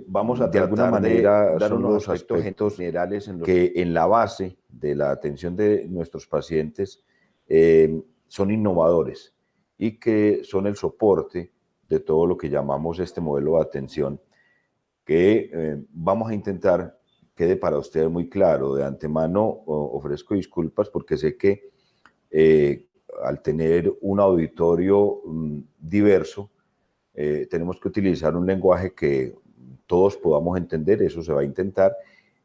vamos a de alguna tratar manera de dar son unos los aspectos generales en los que en la base de la atención de nuestros pacientes son innovadores y que son el soporte de todo lo que llamamos este modelo de atención, que vamos a intentar quede para ustedes muy claro. De antemano ofrezco disculpas porque sé que al tener un auditorio diverso, tenemos que utilizar un lenguaje que todos podamos entender, eso se va a intentar,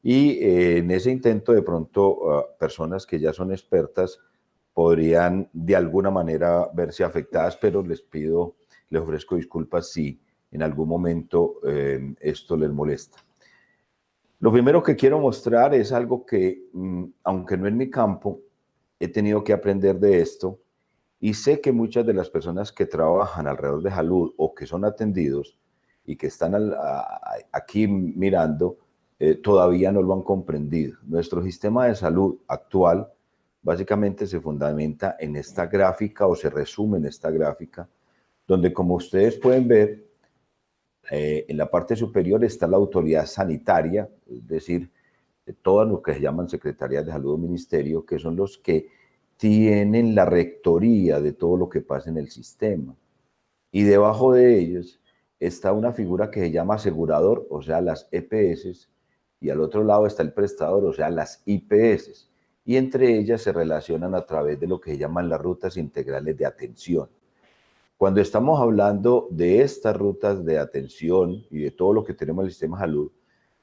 y en ese intento de pronto personas que ya son expertas podrían de alguna manera verse afectadas, pero les ofrezco disculpas si en algún momento esto les molesta. Lo primero que quiero mostrar es algo que, aunque no es mi campo, he tenido que aprender de esto y sé que muchas de las personas que trabajan alrededor de salud o que son atendidos y que están aquí mirando, todavía no lo han comprendido. Nuestro sistema de salud actual básicamente se fundamenta en esta gráfica o se resume en esta gráfica, donde como ustedes pueden ver, en la parte superior está la autoridad sanitaria, es decir, todas lo que se llaman secretarías de salud o ministerio, que son los que tienen la rectoría de todo lo que pasa en el sistema. Y debajo de ellos está una figura que se llama asegurador, o sea, las EPS, y al otro lado está el prestador, o sea, las IPS. Y entre ellas se relacionan a través de lo que se llaman las rutas integrales de atención. Cuando estamos hablando de estas rutas de atención y de todo lo que tenemos en el sistema de salud,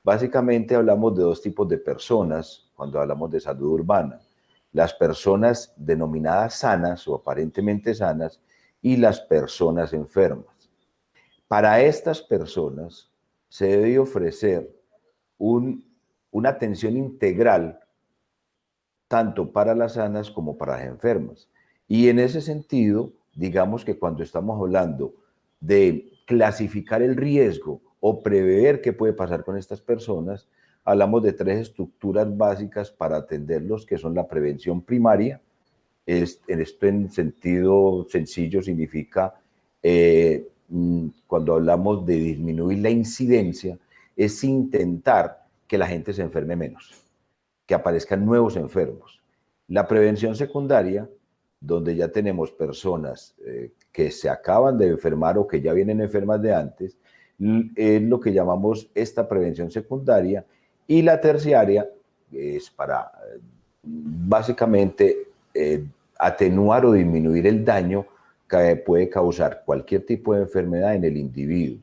básicamente hablamos de dos tipos de personas cuando hablamos de salud urbana. Las personas denominadas sanas o aparentemente sanas y las personas enfermas. Para estas personas se debe ofrecer una atención integral tanto para las sanas como para las enfermas. Y en ese sentido, digamos que cuando estamos hablando de clasificar el riesgo o prever qué puede pasar con estas personas, hablamos de tres estructuras básicas para atenderlos, que son la prevención primaria. Esto en sentido sencillo significa, cuando hablamos de disminuir la incidencia, es intentar que la gente se enferme menos, que aparezcan nuevos enfermos. La prevención secundaria, donde ya tenemos personas que se acaban de enfermar o que ya vienen enfermas de antes, es lo que llamamos esta prevención secundaria. Y la terciaria es para básicamente atenuar o disminuir el daño que puede causar cualquier tipo de enfermedad en el individuo.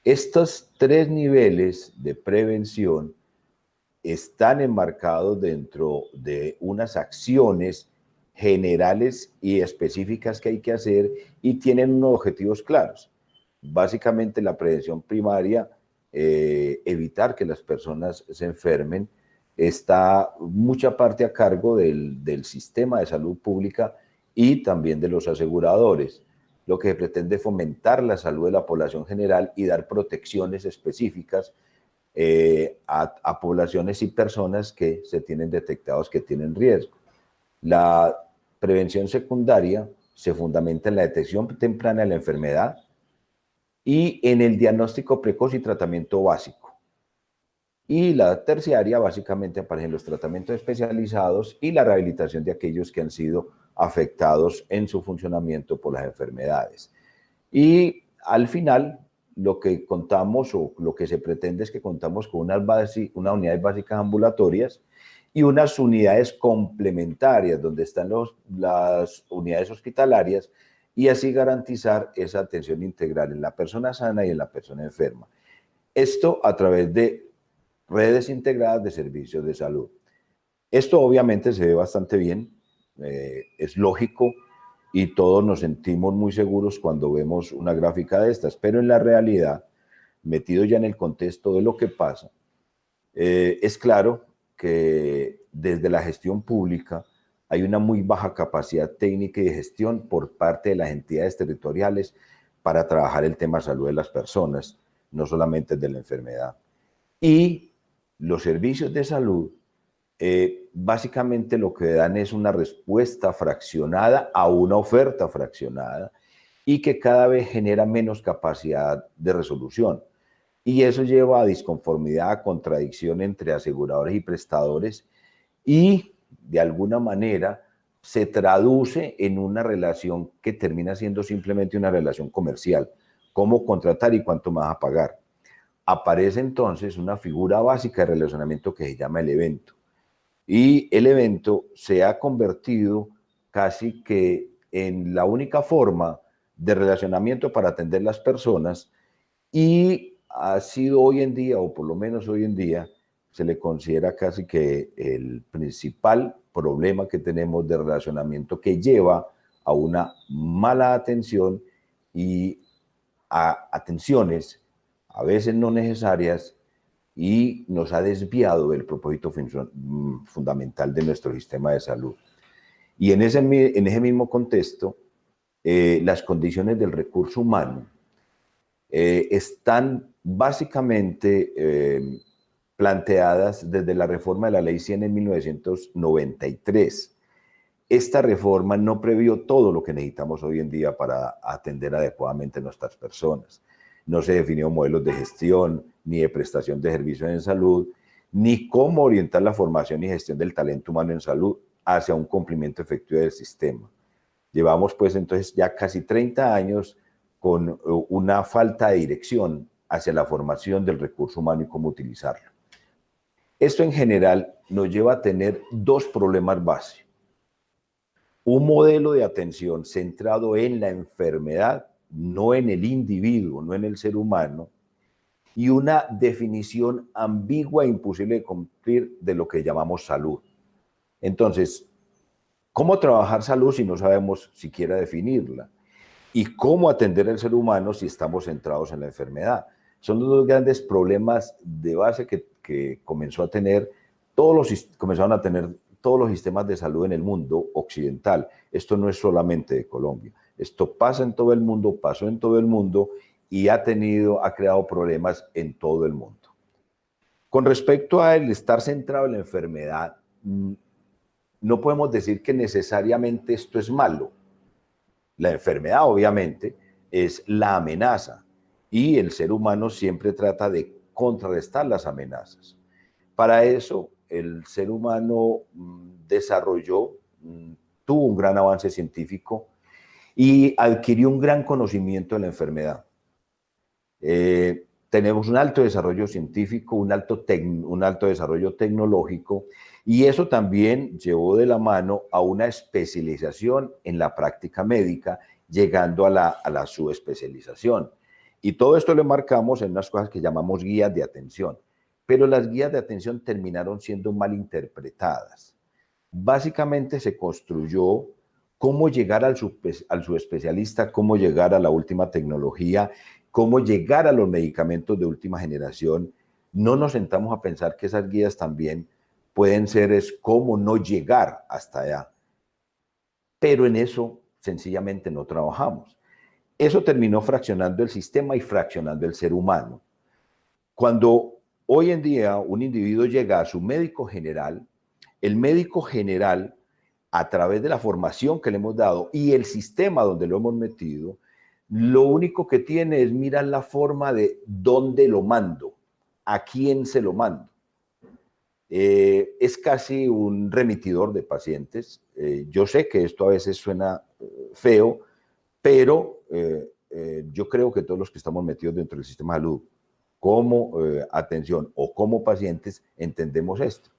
Estos tres niveles de prevención están enmarcados dentro de unas acciones generales y específicas que hay que hacer y tienen unos objetivos claros. Básicamente la prevención primaria, evitar que las personas se enfermen, está mucha parte a cargo del sistema de salud pública y también de los aseguradores, lo que pretende fomentar la salud de la población general y dar protecciones específicas a poblaciones y personas que se tienen detectados que tienen riesgo. La prevención secundaria se fundamenta en la detección temprana de la enfermedad y en el diagnóstico precoz y tratamiento básico. Y la terciaria básicamente aparecen los tratamientos especializados y la rehabilitación de aquellos que han sido afectados en su funcionamiento por las enfermedades. Y al final, lo que contamos o lo que se pretende es que contamos con unas unidades básicas ambulatorias y unas unidades complementarias donde están las unidades hospitalarias y así garantizar esa atención integral en la persona sana y en la persona enferma. Esto a través de redes integradas de servicios de salud. Esto obviamente se ve bastante bien, es lógico y todos nos sentimos muy seguros cuando vemos una gráfica de estas, pero en la realidad, metido ya en el contexto de lo que pasa, es claro que desde la gestión pública hay una muy baja capacidad técnica y de gestión por parte de las entidades territoriales para trabajar el tema de salud de las personas, no solamente de la enfermedad. Y los servicios de salud básicamente lo que dan es una respuesta fraccionada a una oferta fraccionada y que cada vez genera menos capacidad de resolución. y eso lleva a disconformidad, a contradicción entre aseguradores y prestadores, y de alguna manera se traduce en una relación que termina siendo simplemente una relación comercial. ¿Cómo contratar y cuánto me vas a pagar? Aparece entonces una figura básica de relacionamiento que se llama el evento. Y el evento se ha convertido casi que en la única forma de relacionamiento para atender las personas, y ha sido hoy en día, o por lo menos hoy en día, se le considera casi que el principal problema que tenemos de relacionamiento, que lleva a una mala atención y a atenciones a veces no necesarias, y nos ha desviado del propósito fundamental de nuestro sistema de salud. Y en ese mismo contexto, las condiciones del recurso humano están básicamente planteadas desde la reforma de la Ley 100 en 1993. Esta reforma no previó todo lo que necesitamos hoy en día para atender adecuadamente a nuestras personas. No se definió modelos de gestión, ni de prestación de servicios en salud, ni cómo orientar la formación y gestión del talento humano en salud hacia un cumplimiento efectivo del sistema. Llevamos pues entonces ya casi 30 años con una falta de dirección hacia la formación del recurso humano y cómo utilizarlo. Esto en general nos lleva a tener dos problemas base: un modelo de atención centrado en la enfermedad, no en el individuo, no en el ser humano, y una definición ambigua e imposible de cumplir de lo que llamamos salud. Entonces, ¿cómo trabajar salud si no sabemos siquiera definirla? ¿Y cómo atender al ser humano si estamos centrados en la enfermedad? Son los dos grandes problemas de base que comenzaron a tener todos los sistemas de salud en el mundo occidental. Esto no es solamente de Colombia. Esto pasa en todo el mundo, pasó en todo el mundo y ha creado problemas en todo el mundo. Con respecto a el estar centrado en la enfermedad, no podemos decir que necesariamente esto es malo. La enfermedad, obviamente, es la amenaza, y el ser humano siempre trata de contrarrestar las amenazas. Para eso, el ser humano tuvo un gran avance científico y adquirió un gran conocimiento de la enfermedad. Tenemos un alto desarrollo científico, un alto desarrollo tecnológico, y eso también llevó de la mano a una especialización en la práctica médica, llegando a la subespecialización. Y todo esto lo marcamos en unas cosas que llamamos guías de atención, pero las guías de atención terminaron siendo mal interpretadas. Básicamente se construyó cómo llegar al subespecialista, cómo llegar a la última tecnología, cómo llegar a los medicamentos de última generación. No nos sentamos a pensar que esas guías también pueden ser cómo no llegar hasta allá. Pero en eso sencillamente no trabajamos. Eso terminó fraccionando el sistema y fraccionando el ser humano. Cuando hoy en día un individuo llega a su médico general, el médico general, a través de la formación que le hemos dado y el sistema donde lo hemos metido, lo único que tiene es mirar la forma de dónde lo mando, a quién se lo mando. Es casi un remitidor de pacientes. Yo sé que esto a veces suena feo, pero yo creo que todos los que estamos metidos dentro del sistema de salud, como atención o como pacientes, entendemos esto.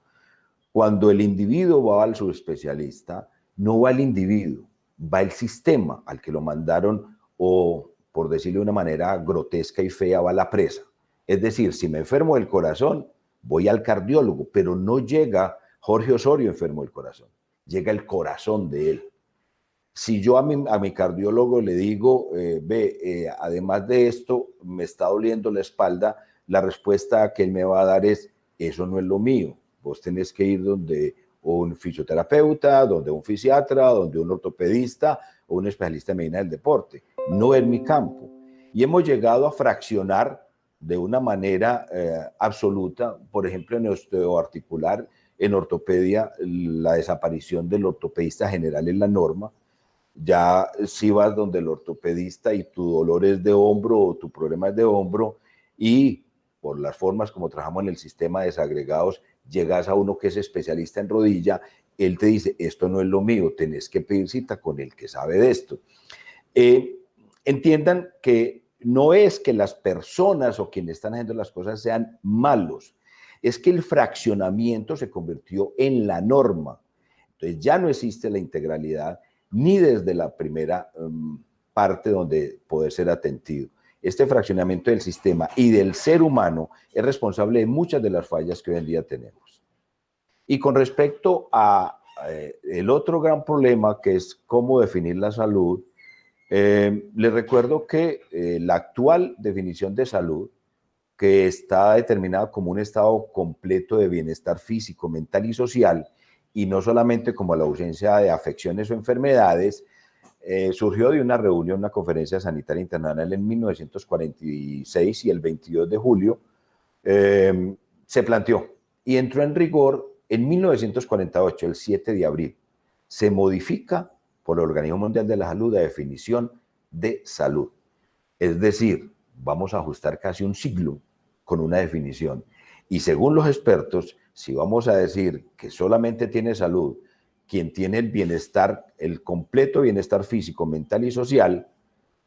Cuando el individuo va al subespecialista, no va el individuo, va el sistema al que lo mandaron, o, por decirlo de una manera grotesca y fea, va la presa. Es decir, si me enfermo del corazón, voy al cardiólogo, pero no llega Jorge Osorio enfermo del corazón, llega el corazón de él. Si yo a mi cardiólogo le digo, además de esto, me está doliendo la espalda, la respuesta que él me va a dar es, eso no es lo mío. Vos tenés que ir donde un fisioterapeuta, donde un fisiatra, donde un ortopedista o un especialista en medicina del deporte. No es mi campo. Y hemos llegado a fraccionar de una manera absoluta, por ejemplo, en osteoarticular, en ortopedia, la desaparición del ortopedista general es la norma. Ya si vas donde el ortopedista y tu dolor es de hombro o tu problema es de hombro, y por las formas como trabajamos en el sistema de desagregados, llegas a uno que es especialista en rodilla, él te dice, esto no es lo mío, tenés que pedir cita con el que sabe de esto. Entiendan que no es que las personas o quienes están haciendo las cosas sean malos, es que el fraccionamiento se convirtió en la norma. Entonces ya no existe la integralidad ni desde la primera parte donde poder ser atendido. Este fraccionamiento del sistema y del ser humano es responsable de muchas de las fallas que hoy en día tenemos. Y con respecto a el otro gran problema, que es cómo definir la salud, les recuerdo que la actual definición de salud, que está determinada como un estado completo de bienestar físico, mental y social, y no solamente como la ausencia de afecciones o enfermedades, surgió de una reunión, una conferencia sanitaria internacional en 1946 y el 22 de julio se planteó y entró en rigor en 1948, el 7 de abril. Se modifica por el Organismo Mundial de la Salud la definición de salud. Es decir, vamos a ajustar casi un siglo con una definición. Y según los expertos, si vamos a decir que solamente tiene salud quien tiene el bienestar, el completo bienestar físico, mental y social,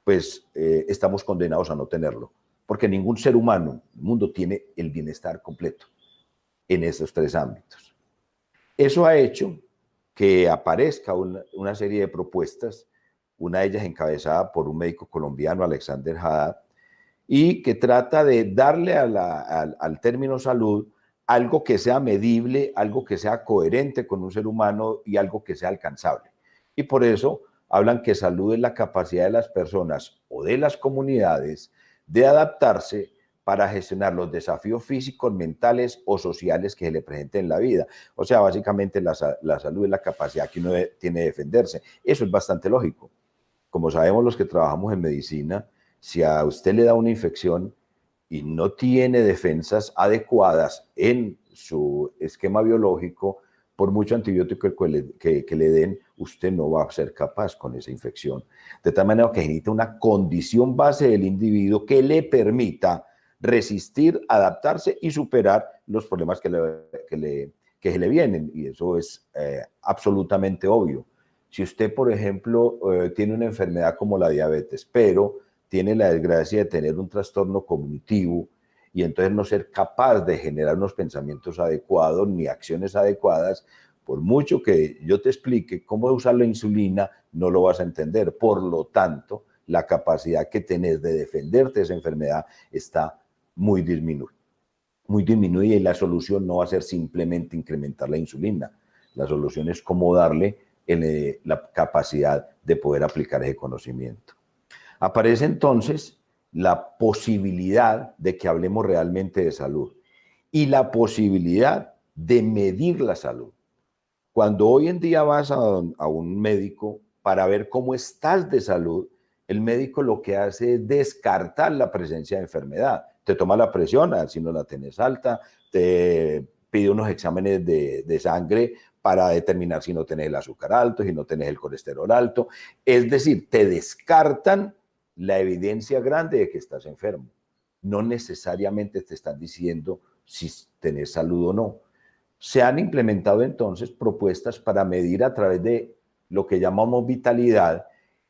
pues estamos condenados a no tenerlo. Porque ningún ser humano en el mundo tiene el bienestar completo en esos tres ámbitos. Eso ha hecho que aparezca una serie de propuestas, una de ellas encabezada por un médico colombiano, Alexander Haddad, y que trata de darle al término salud algo que sea medible, algo que sea coherente con un ser humano y algo que sea alcanzable. Y por eso hablan que salud es la capacidad de las personas o de las comunidades de adaptarse para gestionar los desafíos físicos, mentales o sociales que se le presenten en la vida. O sea, básicamente la salud es la capacidad que uno tiene de defenderse. Eso es bastante lógico. Como sabemos los que trabajamos en medicina, si a usted le da una infección y no tiene defensas adecuadas en su esquema biológico, por mucho antibiótico que le den, usted no va a ser capaz con esa infección. De tal manera que necesita una condición base del individuo que le permita resistir, adaptarse y superar los problemas que se le vienen. Y eso es absolutamente obvio. Si usted, por ejemplo, tiene una enfermedad como la diabetes, pero tiene la desgracia de tener un trastorno cognitivo y entonces no ser capaz de generar unos pensamientos adecuados ni acciones adecuadas, por mucho que yo te explique cómo usar la insulina, no lo vas a entender. Por lo tanto, la capacidad que tenés de defenderte de esa enfermedad está muy disminuida y la solución no va a ser simplemente incrementar la insulina. La solución es cómo darle la capacidad de poder aplicar ese conocimiento. Aparece entonces la posibilidad de que hablemos realmente de salud y la posibilidad de medir la salud. Cuando hoy en día vas a un médico para ver cómo estás de salud, el médico lo que hace es descartar la presencia de enfermedad. Te toma la presión, a ver si no la tenés alta, te pide unos exámenes de sangre para determinar si no tenés el azúcar alto, si no tenés el colesterol alto. Es decir, te descartan la evidencia grande de que estás enfermo. No necesariamente te están diciendo si tenés salud o no. Se han implementado entonces propuestas para medir a través de lo que llamamos vitalidad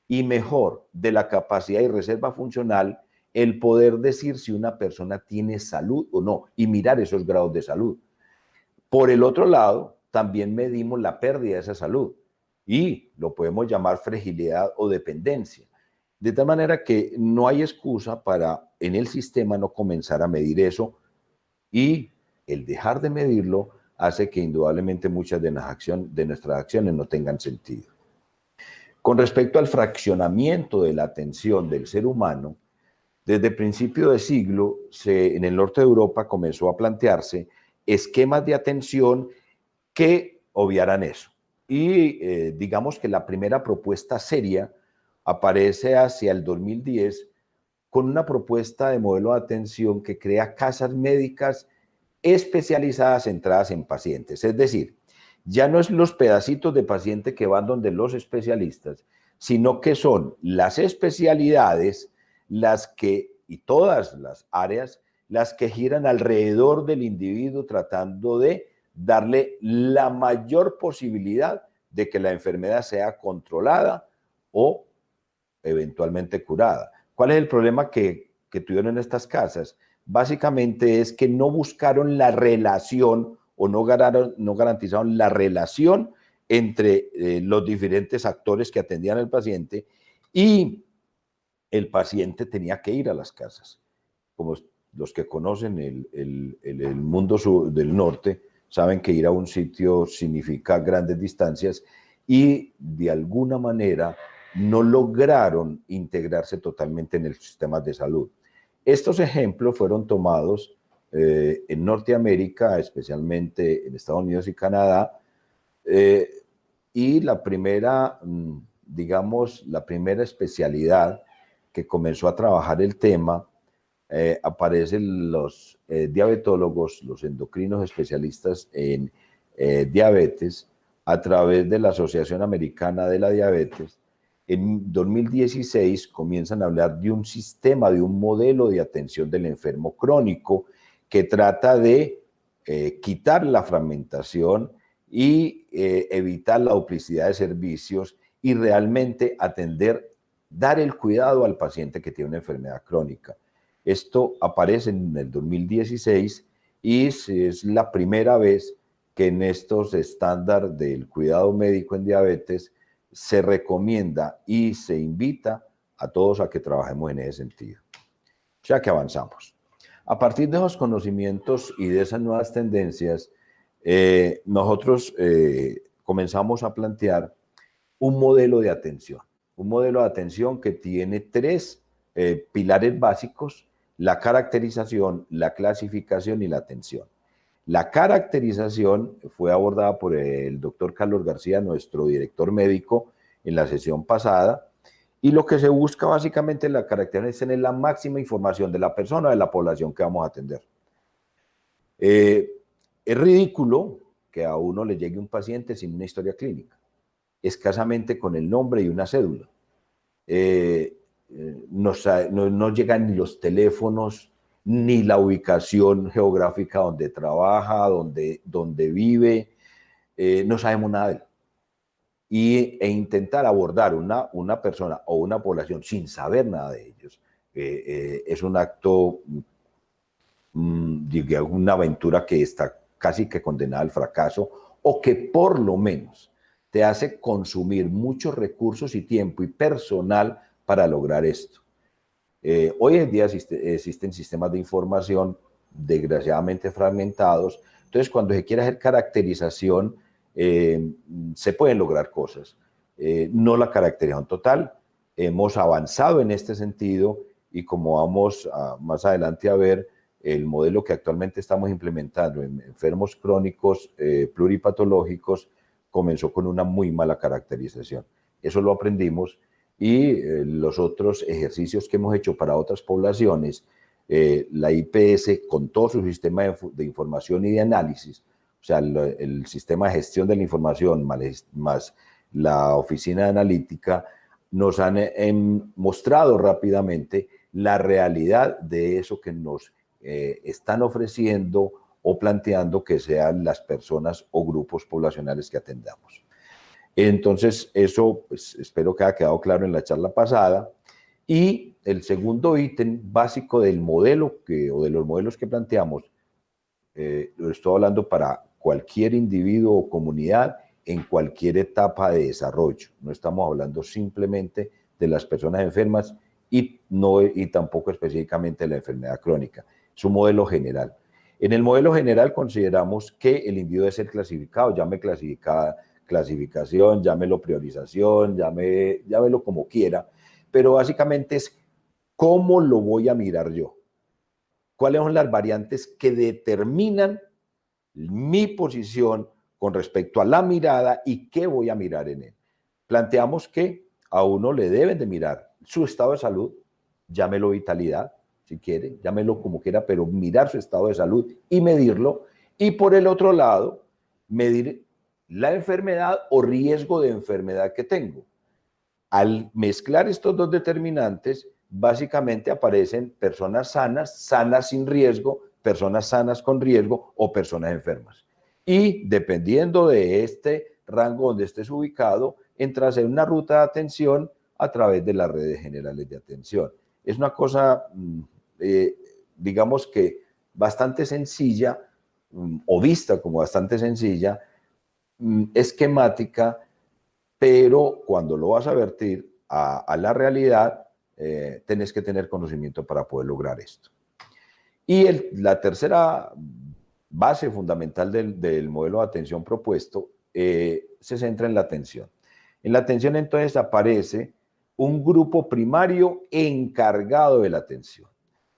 y mejor de la capacidad y reserva funcional el poder decir si una persona tiene salud o no y mirar esos grados de salud. Por el otro lado, también medimos la pérdida de esa salud y lo podemos llamar fragilidad o dependencia. De tal manera que no hay excusa para en el sistema no comenzar a medir eso y el dejar de medirlo hace que indudablemente muchas de nuestras acciones no tengan sentido. Con respecto al fraccionamiento de la atención del ser humano, desde principio de siglo en el norte de Europa comenzó a plantearse esquemas de atención que obviaran eso. Y digamos que la primera propuesta seria aparece hacia el 2010 con una propuesta de modelo de atención que crea casas médicas especializadas centradas en pacientes. Es decir, ya no es los pedacitos de paciente que van donde los especialistas, sino que son las especialidades las que, y todas las áreas las que giran alrededor del individuo tratando de darle la mayor posibilidad de que la enfermedad sea controlada o eventualmente curada. ¿Cuál es el problema que tuvieron en estas casas? Básicamente es que no buscaron la relación o no garantizaron la relación entre los diferentes actores que atendían al paciente, y el paciente tenía que ir a las casas. Como los que conocen el mundo del norte saben que ir a un sitio significa grandes distancias, y de alguna manera no lograron integrarse totalmente en el sistema de salud. Estos ejemplos fueron tomados en Norteamérica, especialmente en Estados Unidos y Canadá, y la primera, digamos, la primera especialidad que comenzó a trabajar el tema, aparecen los diabetólogos, los endocrinos especialistas en diabetes, a través de la Asociación Americana de la Diabetes. En 2016 comienzan a hablar de un sistema, de un modelo de atención del enfermo crónico que trata de quitar la fragmentación y evitar la duplicidad de servicios y realmente atender, dar el cuidado al paciente que tiene una enfermedad crónica. Esto aparece en el 2016 y es la primera vez que en estos estándares del cuidado médico en diabetes se recomienda y se invita a todos a que trabajemos en ese sentido. O sea que avanzamos. A partir de esos conocimientos y de esas nuevas tendencias, nosotros comenzamos a plantear un modelo de atención que tiene tres pilares básicos: la caracterización, la clasificación y la atención. La caracterización fue abordada por el doctor Carlos García, nuestro director médico, en la sesión pasada, y lo que se busca básicamente en la caracterización es tener la máxima información de la persona, de la población que vamos a atender. Es ridículo que a uno le llegue un paciente sin una historia clínica, escasamente con el nombre y una cédula. No llegan ni los teléfonos, ni la ubicación geográfica donde trabaja, donde vive, no sabemos nada de él. E intentar abordar una persona o una población sin saber nada de ellos es un acto, una aventura que está casi que condenada al fracaso, o que por lo menos te hace consumir muchos recursos y tiempo y personal para lograr esto. Hoy en día existen sistemas de información desgraciadamente fragmentados, entonces cuando se quiere hacer caracterización, se pueden lograr cosas. No la caracterización total, hemos avanzado en este sentido, y como vamos más adelante a ver, el modelo que actualmente estamos implementando en enfermos crónicos pluripatológicos comenzó con una muy mala caracterización. Eso lo aprendimos, y los otros ejercicios que hemos hecho para otras poblaciones, la IPS con todo su sistema de información y de análisis, o sea, el sistema de gestión de la información más la oficina de analítica, nos han mostrado rápidamente la realidad de eso que nos están ofreciendo o planteando que sean las personas o grupos poblacionales que atendamos. Entonces, eso pues, espero que haya quedado claro en la charla pasada. Y el segundo ítem básico del modelo o de los modelos que planteamos, lo estoy hablando para cualquier individuo o comunidad en cualquier etapa de desarrollo. No estamos hablando simplemente de las personas enfermas y tampoco específicamente de la enfermedad crónica. Es un modelo general. En el modelo general consideramos que el individuo debe ser clasificado, llame clasificación, llámelo priorización, llámelo como quiera, pero básicamente es cómo lo voy a mirar yo. ¿Cuáles son las variantes que determinan mi posición con respecto a la mirada y qué voy a mirar en él? Planteamos que a uno le deben de mirar su estado de salud, llámelo vitalidad, si quiere, llámelo como quiera, pero mirar su estado de salud y medirlo. Y por el otro lado, medir la enfermedad o riesgo de enfermedad que tengo. Al mezclar estos dos determinantes, básicamente aparecen personas sanas, sanas sin riesgo, personas sanas con riesgo o personas enfermas. Y dependiendo de este rango donde estés ubicado, entras en una ruta de atención a través de las redes generales de atención. Es una cosa, digamos que bastante sencilla, o vista como bastante sencilla, esquemática, pero cuando lo vas a vertir a la realidad, tenés que tener conocimiento para poder lograr esto. Y la tercera base fundamental del modelo de atención propuesto se centra en la atención. En la atención entonces aparece un grupo primario encargado de la atención.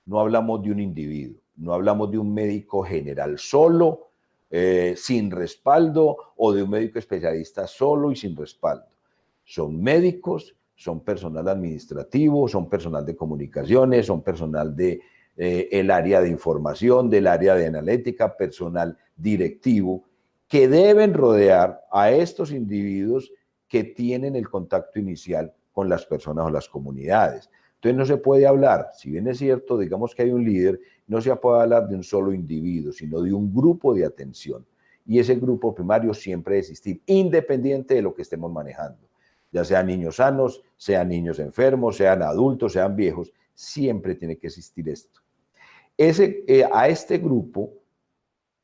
No hablamos de un individuo, no hablamos de un médico general solo, sin respaldo, o de un médico especialista solo y sin respaldo. Son médicos, son personal administrativo, son personal de comunicaciones, son personal de el área de información, del área de analítica, personal directivo, que deben rodear a estos individuos que tienen el contacto inicial con las personas o las comunidades. Entonces no se puede hablar, si bien es cierto, digamos que hay un líder, no se puede hablar de un solo individuo, sino de un grupo de atención. Y ese grupo primario siempre debe existir, independiente de lo que estemos manejando. Ya sean niños sanos, sean niños enfermos, sean adultos, sean viejos, siempre tiene que existir esto. A este grupo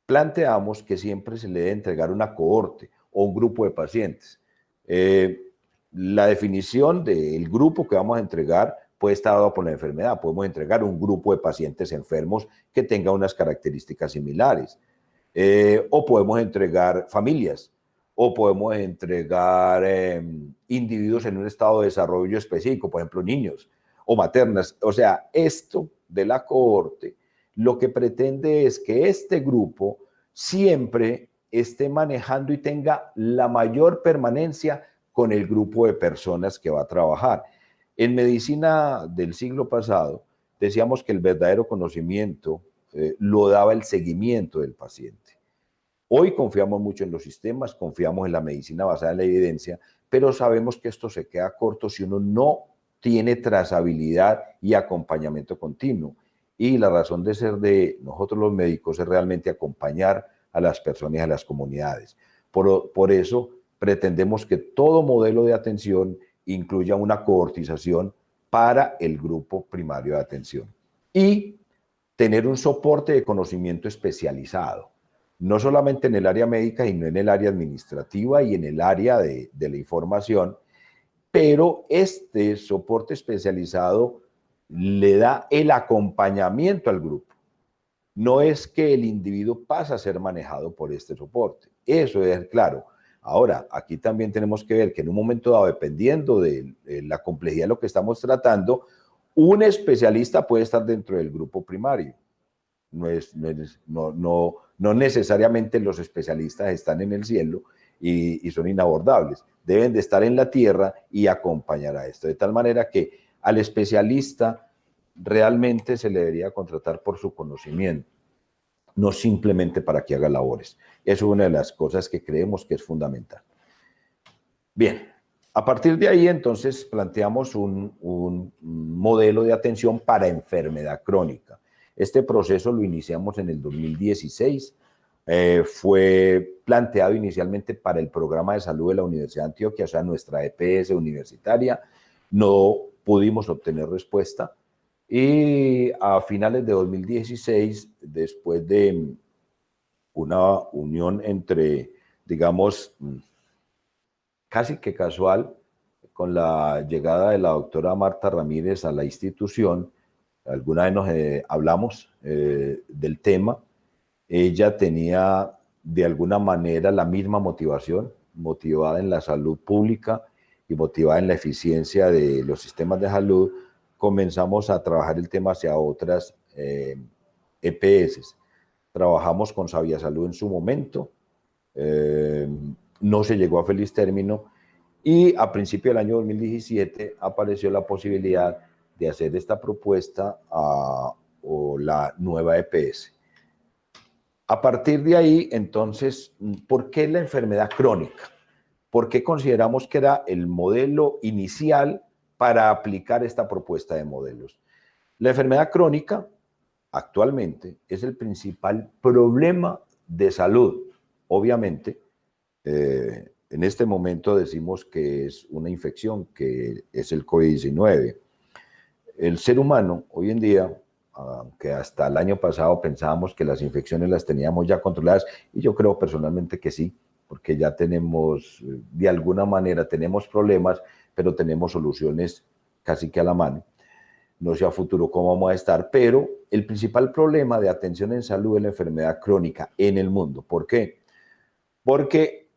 planteamos que siempre se le debe entregar una cohorte o un grupo de pacientes. La definición del grupo que vamos a entregar puede estar dado por la enfermedad. Podemos entregar un grupo de pacientes enfermos que tenga unas características similares. O podemos entregar familias, o podemos entregar individuos en un estado de desarrollo específico, por ejemplo, niños o maternas. O sea, esto de la cohorte lo que pretende es que este grupo siempre esté manejando y tenga la mayor permanencia con el grupo de personas que va a trabajar. En medicina del siglo pasado, decíamos que el verdadero conocimiento lo daba el seguimiento del paciente. Hoy confiamos mucho en los sistemas, confiamos en la medicina basada en la evidencia, pero sabemos que esto se queda corto si uno no tiene trazabilidad y acompañamiento continuo. Y la razón de ser de nosotros los médicos es realmente acompañar a las personas y a las comunidades. Por eso pretendemos que todo modelo de atención incluya una cohortización para el grupo primario de atención y tener un soporte de conocimiento especializado, no solamente en el área médica, sino en el área administrativa y en el área de la información, pero este soporte especializado le da el acompañamiento al grupo. No es que el individuo pasa a ser manejado por este soporte. Eso es claro. Ahora, aquí también tenemos que ver que en un momento dado, dependiendo de la complejidad de lo que estamos tratando, un especialista puede estar dentro del grupo primario. No necesariamente los especialistas están en el cielo y son inabordables. Deben de estar en la tierra y acompañar a esto. De tal manera que al especialista realmente se le debería contratar por su conocimiento, no simplemente para que haga labores. Eso es una de las cosas que creemos que es fundamental. Bien, a partir de ahí entonces planteamos un modelo de atención para enfermedad crónica. Este proceso lo iniciamos en el 2016, fue planteado inicialmente para el programa de salud de la Universidad de Antioquia, o sea, nuestra EPS universitaria. No pudimos obtener respuesta y a finales de 2016, después de una unión entre, digamos, casi que casual, con la llegada de la doctora Marta Ramírez a la institución, alguna vez nos hablamos del tema. Ella tenía de alguna manera la misma motivación, motivada en la salud pública y motivada en la eficiencia de los sistemas de salud. Comenzamos a trabajar el tema hacia otras EPS. Trabajamos con Sabia Salud en su momento, no se llegó a feliz término y a principio del año 2017 apareció la posibilidad de hacer esta propuesta o la nueva EPS. A partir de ahí, entonces, ¿por qué la enfermedad crónica? ¿Por qué consideramos que era el modelo inicial para aplicar esta propuesta de modelos. La enfermedad crónica actualmente es el principal problema de salud. Obviamente, en este momento decimos que es una infección, que es el COVID-19. El ser humano hoy en día, aunque hasta el año pasado pensábamos que las infecciones las teníamos ya controladas, y yo creo personalmente que sí, porque ya tenemos, de alguna manera tenemos problemas, pero tenemos soluciones casi que a la mano. No sé a futuro cómo vamos a estar, pero el principal problema de atención en salud es la enfermedad crónica en el mundo. ¿Por qué? Porque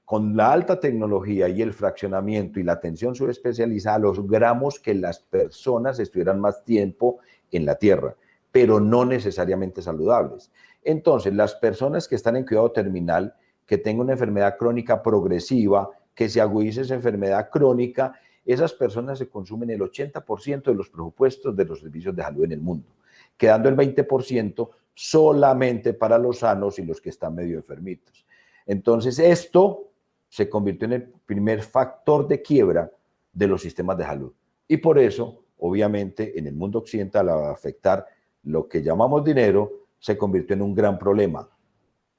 con la alta tecnología y el fraccionamiento y la atención subespecializada, logramos que las personas estuvieran más tiempo en la tierra, pero no necesariamente saludables. Entonces, las personas que están en cuidado terminal, que tengan una enfermedad crónica progresiva, que se agudice esa enfermedad crónica, esas personas se consumen el 80% de los presupuestos de los servicios de salud en el mundo, quedando el 20% solamente para los sanos y los que están medio enfermitos. Entonces, esto se convirtió en el primer factor de quiebra de los sistemas de salud. Y por eso, obviamente, en el mundo occidental, al afectar lo que llamamos dinero, se convirtió en un gran problema.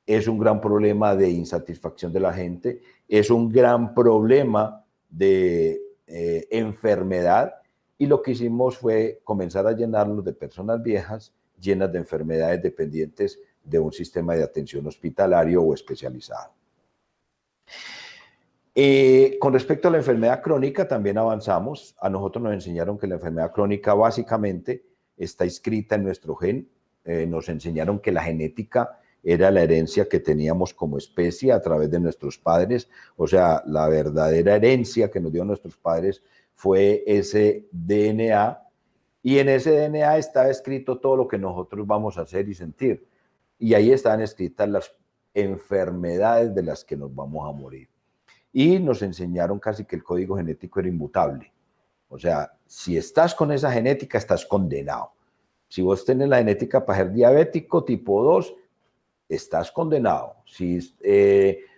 Es un gran problema de insatisfacción de la gente, es un gran problema de enfermedad, y lo que hicimos fue comenzar a llenarlos de personas viejas, llenas de enfermedades dependientes de un sistema de atención hospitalario o especializado. Con respecto a la enfermedad crónica, también avanzamos. A nosotros nos enseñaron que la enfermedad crónica básicamente está inscrita en nuestro gen. Nos enseñaron que la genética era la herencia que teníamos como especie a través de nuestros padres. O sea, la verdadera herencia que nos dio nuestros padres fue ese DNA, y en ese DNA estaba escrito todo lo que nosotros vamos a hacer y sentir. Y ahí estaban escritas las enfermedades de las que nos vamos a morir. Y nos enseñaron casi que el código genético era inmutable. O sea, si estás con esa genética, estás condenado. Si vos tenés la genética para ser diabético tipo 2, estás condenado. Si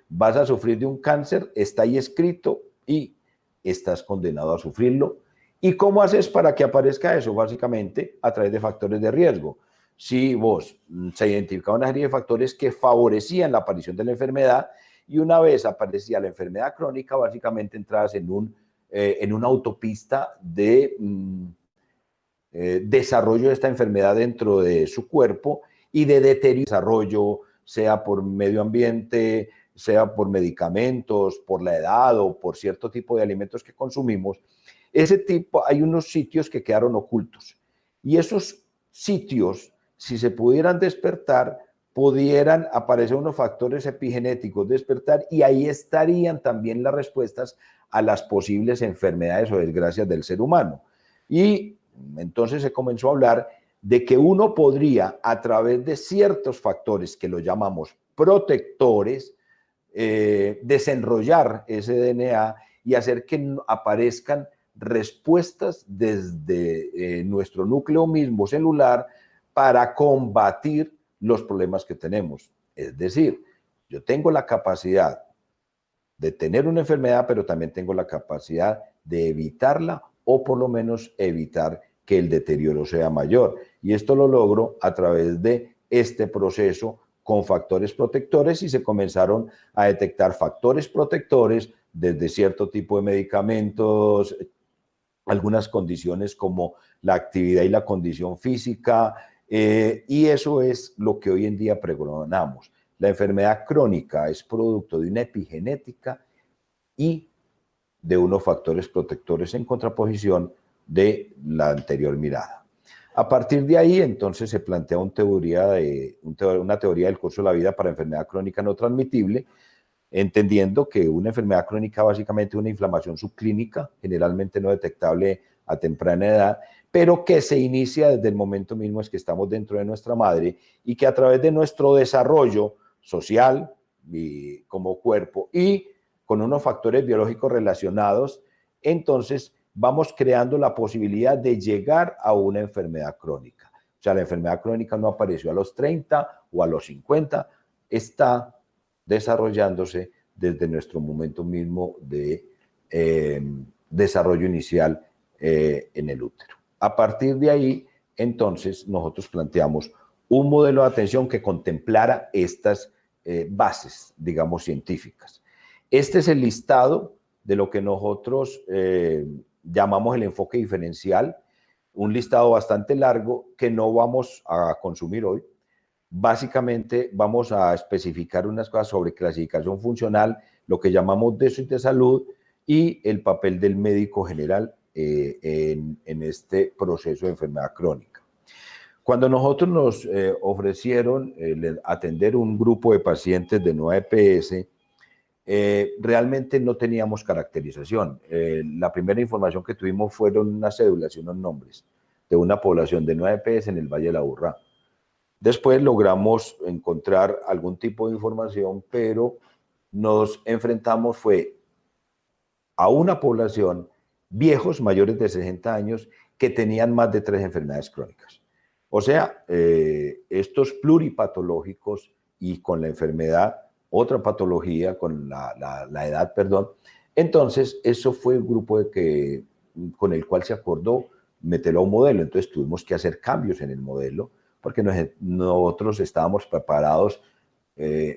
vas a sufrir de un cáncer, está ahí escrito y estás condenado a sufrirlo. ¿Y cómo haces para que aparezca eso? Básicamente a través de factores de riesgo. Si vos se identificaba una serie de factores que favorecían la aparición de la enfermedad, y una vez aparecía la enfermedad crónica, básicamente entrabas en una autopista de desarrollo de esta enfermedad dentro de su cuerpo y de deterioro, desarrollo, sea por medio ambiente, sea por medicamentos, por la edad o por cierto tipo de alimentos que consumimos. Ese tipo, hay unos sitios que quedaron ocultos, y esos sitios, si se pudieran despertar, pudieran aparecer unos factores epigenéticos, despertar, y ahí estarían también las respuestas a las posibles enfermedades o desgracias del ser humano. Y entonces se comenzó a hablar de que uno podría, a través de ciertos factores que lo llamamos protectores, desenrollar ese DNA y hacer que aparezcan respuestas desde nuestro núcleo mismo celular para combatir los problemas que tenemos. Es decir, yo tengo la capacidad de tener una enfermedad, pero también tengo la capacidad de evitarla, o por lo menos evitar que el deterioro sea mayor. Y esto lo logro a través de este proceso con factores protectores, y se comenzaron a detectar factores protectores desde cierto tipo de medicamentos, algunas condiciones como la actividad y la condición física, y eso es lo que hoy en día pregonamos. La enfermedad crónica es producto de una epigenética y de unos factores protectores en contraposición de la anterior mirada. A partir de ahí, entonces, se plantea una teoría del curso de la vida para enfermedad crónica no transmitible, entendiendo que una enfermedad crónica básicamente es una inflamación subclínica, generalmente no detectable a temprana edad, pero que se inicia desde el momento mismo en que estamos dentro de nuestra madre, y que a través de nuestro desarrollo social y como cuerpo y con unos factores biológicos relacionados, entonces vamos creando la posibilidad de llegar a una enfermedad crónica. O sea, la enfermedad crónica no apareció a los 30 o a los 50, está desarrollándose desde nuestro momento mismo de desarrollo inicial en el útero. A partir de ahí, entonces, nosotros planteamos un modelo de atención que contemplara estas bases, digamos, científicas. Este es el listado de lo que nosotros llamamos el enfoque diferencial, un listado bastante largo que no vamos a consumir hoy. Básicamente vamos a especificar unas cosas sobre clasificación funcional, lo que llamamos déficit de salud y el papel del médico general en este proceso de enfermedad crónica. Cuando nosotros nos ofrecieron atender un grupo de pacientes de nueva EPS, realmente no teníamos caracterización. La primera información que tuvimos fueron unas cédulas y unos nombres de una población de nueva EPS en el Valle de la Aburrá. Después logramos encontrar algún tipo de información, pero nos enfrentamos a una población viejos mayores de 60 años que tenían más de 3 enfermedades crónicas. O sea, estos pluripatológicos y con la enfermedad, otra patología, con la edad, perdón. Entonces, eso fue el grupo con el cual se acordó meterlo a un modelo. Entonces, tuvimos que hacer cambios en el modelo porque nosotros estábamos preparados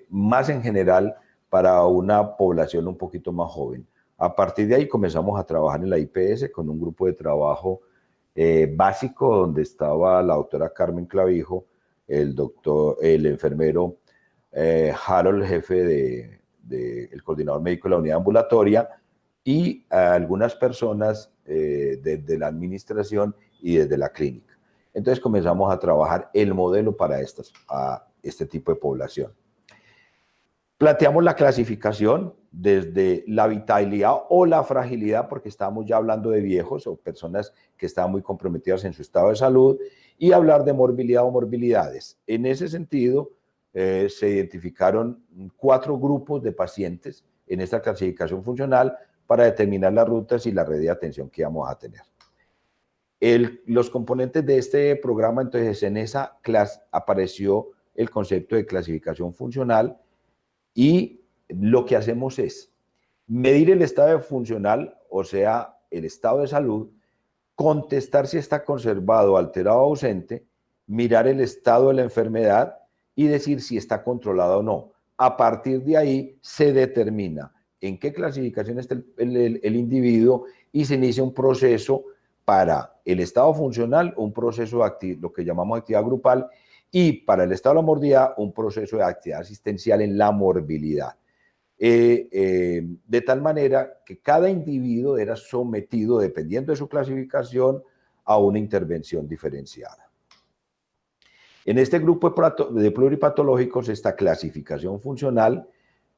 más en general para una población un poquito más joven. A partir de ahí comenzamos a trabajar en la IPS con un grupo de trabajo básico donde estaba la doctora Carmen Clavijo, el enfermero Harold, jefe el coordinador médico de la unidad ambulatoria, y algunas personas desde la administración y desde la clínica. Entonces comenzamos a trabajar el modelo para este tipo de población. Planteamos la clasificación desde la vitalidad o la fragilidad, porque estábamos ya hablando de viejos o personas que estaban muy comprometidas en su estado de salud, y hablar de morbilidad o morbilidades. En ese sentido, se identificaron 4 grupos de pacientes en esta clasificación funcional para determinar las rutas y la red de atención que íbamos a tener. Los componentes de este programa, entonces, en esa clase apareció el concepto de clasificación funcional, y lo que hacemos es medir el estado funcional, o sea, el estado de salud, contestar si está conservado, alterado o ausente, mirar el estado de la enfermedad y decir si está controlado o no. A partir de ahí se determina en qué clasificación está el individuo y se inicia un proceso para el estado funcional, un proceso de lo que llamamos actividad grupal, y para el estado de la morbilidad, un proceso de actividad asistencial en la morbilidad. De tal manera que cada individuo era sometido, dependiendo de su clasificación, a una intervención diferenciada. En este grupo de pluripatológicos, esta clasificación funcional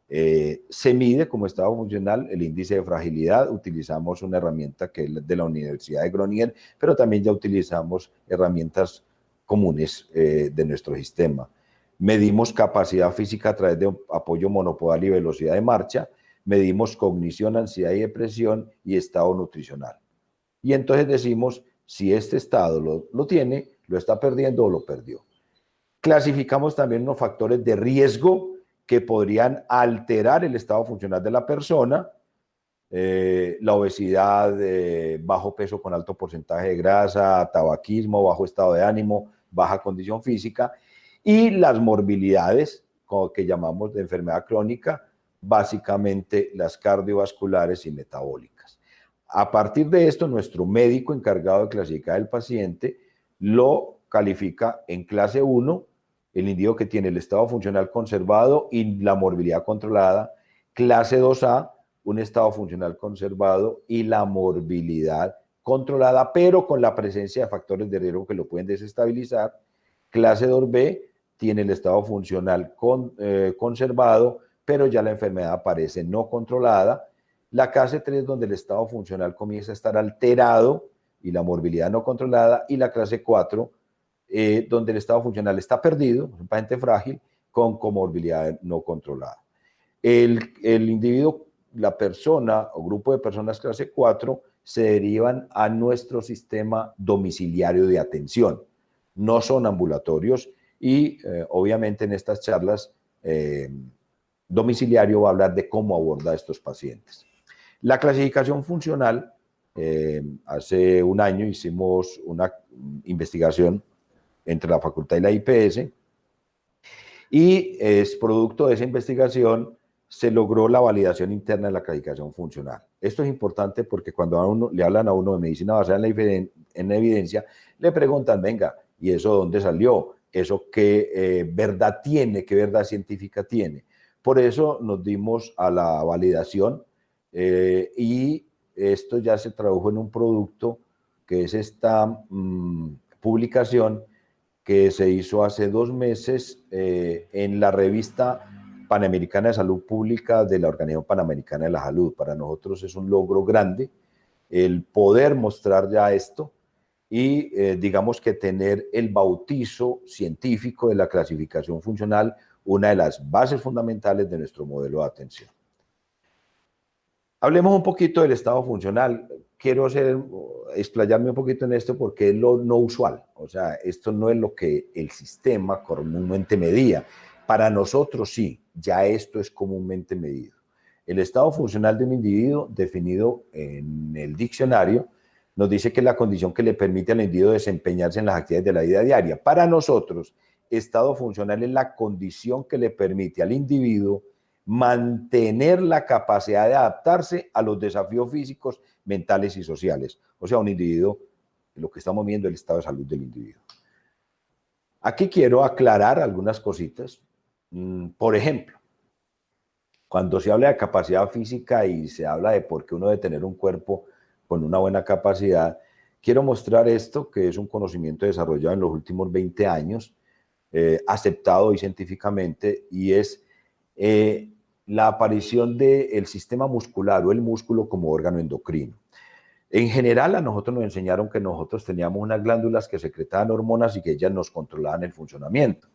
se mide como estado funcional el índice de fragilidad. Utilizamos una herramienta que es de la Universidad de Groningen, pero también ya utilizamos herramientas comunes de nuestro sistema. Medimos capacidad física a través de apoyo monopodal y velocidad de marcha, medimos cognición, ansiedad y depresión y estado nutricional. Y entonces decimos si este estado lo tiene, lo está perdiendo o lo perdió. Clasificamos también unos factores de riesgo que podrían alterar el estado funcional de la persona, la obesidad, bajo peso con alto porcentaje de grasa, tabaquismo, bajo estado de ánimo, baja condición física, y las morbilidades, que llamamos de enfermedad crónica, básicamente las cardiovasculares y metabólicas. A partir de esto, nuestro médico encargado de clasificar el paciente lo califica en clase 1, el individuo que tiene el estado funcional conservado y la morbilidad controlada, clase 2A, un estado funcional conservado y la morbilidad controlada, pero con la presencia de factores de riesgo que lo pueden desestabilizar. Clase 2B tiene el estado funcional conservado, pero ya la enfermedad aparece no controlada. La clase 3, donde el estado funcional comienza a estar alterado y la morbilidad no controlada. Y la clase 4, donde el estado funcional está perdido, un paciente frágil, con comorbilidad no controlada. El individuo, la persona o grupo de personas clase 4 se derivan a nuestro sistema domiciliario de atención. No son ambulatorios y obviamente en estas charlas domiciliario va a hablar de cómo abordar a estos pacientes. La clasificación funcional Hace un año hicimos una investigación entre la facultad y la IPS, y es producto de esa investigación se logró la validación interna de la calificación funcional. Esto es importante porque cuando a uno, le hablan a uno de medicina basada en la evidencia, le preguntan, venga, ¿y eso dónde salió? ¿Eso qué verdad tiene? ¿Qué verdad científica tiene? Por eso nos dimos a la validación y esto ya se tradujo en un producto que es esta publicación que se hizo hace 2 meses en la revista Panamericana de Salud Pública de la Organización Panamericana de la Salud. Para nosotros es un logro grande el poder mostrar ya esto y digamos que tener el bautizo científico de la clasificación funcional, una de las bases fundamentales de nuestro modelo de atención. Hablemos un poquito del estado funcional. Quiero explayarme un poquito en esto porque es lo no usual. O sea, esto no es lo que el sistema comúnmente medía. Para nosotros sí, ya esto es comúnmente medido. El estado funcional de un individuo, definido en el diccionario, nos dice que es la condición que le permite al individuo desempeñarse en las actividades de la vida diaria. Para nosotros, estado funcional es la condición que le permite al individuo mantener la capacidad de adaptarse a los desafíos físicos, mentales y sociales. O sea, un individuo, lo que estamos viendo es el estado de salud del individuo. Aquí quiero aclarar algunas cositas. Por ejemplo, cuando se habla de capacidad física y se habla de por qué uno debe tener un cuerpo con una buena capacidad, quiero mostrar esto, que es un conocimiento desarrollado en los últimos 20 años, aceptado hoy científicamente, y es la aparición del sistema muscular o el músculo como órgano endocrino. En general, a nosotros nos enseñaron que nosotros teníamos unas glándulas que secretaban hormonas y que ellas nos controlaban el funcionamiento.